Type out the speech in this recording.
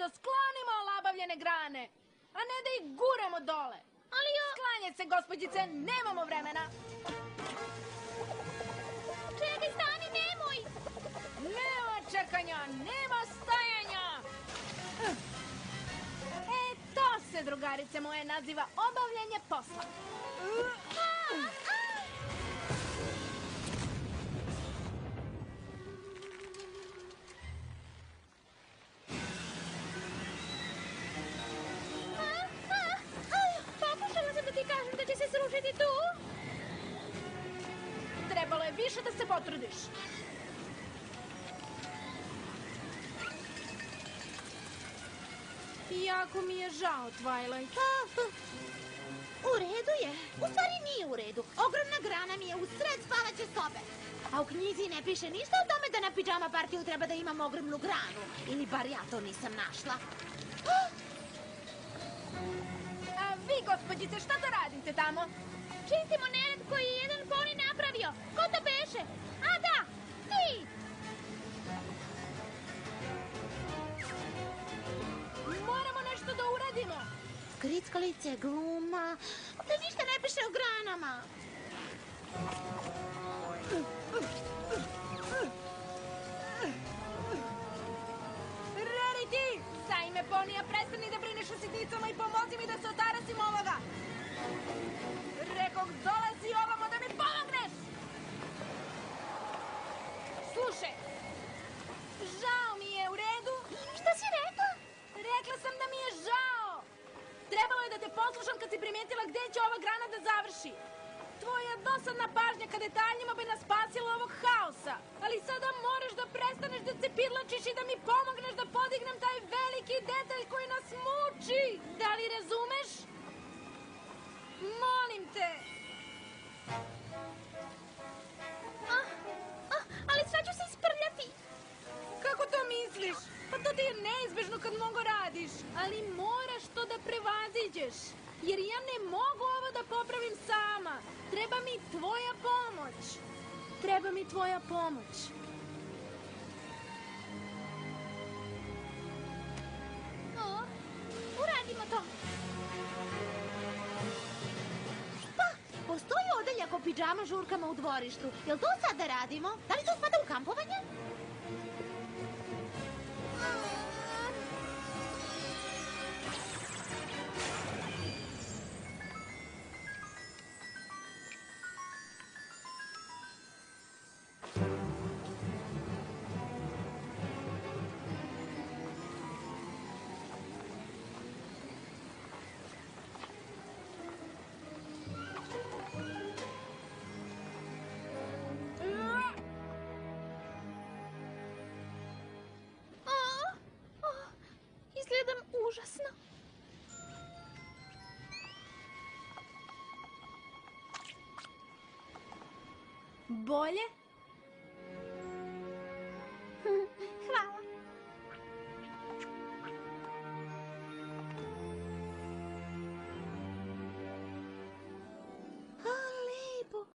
da sklonimo olabavljene grane, a ne da ih guramo dole. Ali ja... Sklanjaj se, gospođice, nemamo vremena. Čekaj, stani, nemoj! Nema čekanja, nema stajanja. To se, drugarice moje, naziva obavljanje posla. Pokušala sam da ti kažem da će se srušiti tu. Trebalo je više da se potrudiš. Jako mi je žao, Twilight. U redu je. U stvari nije u redu. Ogromna grana mi je u sred spavaće sobe. A u knjizi ne piše ništa o tome da na pidžama partiju treba da imam ogromnu granu. Ili bar ja to nisam našla. A vi, gospođice, šta to radite tamo? Čistimo nered koji je jedan poni napravio. Ko to beše? A da, ti! Moramo nešto da uradimo. Skrickalice, gluma, da ništa ne piše o granama. Rarity, sajme ponija, prestani da brineš o sitnicama i pomozi mi da se otarasim ovoga. Rekoh, dolazi ovamo da mi pomogneš. Slušaj, žao mi je, u redu? Šta si rekla? Rekla sam da mi je žao. Trebalo je da te poslušam kad si primijetila gdje će ova grana da završi. Tvoja dosadna pažnja ka detaljima bi nas spasila ovog haosa. Ali sada moraš da prestaneš da se pidlačiš i da mi pomogneš da podignem taj veliki detalj koji nas muči. Da li razumeš? Molim te. Ali sad ću se isprljati. Kako to misliš? Pa to ti je neizbežno kad mnogo radiš. Ali moraš to da prevaziđeš. Jer ja ne mogu ovo da popravim sama. Treba mi tvoja pomoć. Treba mi tvoja pomoć. Uradimo to. Pa, postoji odeljak o pidžama žurkama u dvorištu. Jel to sad da radimo? Da li to spada u kampovanje? Izgledam užasno. Bolje?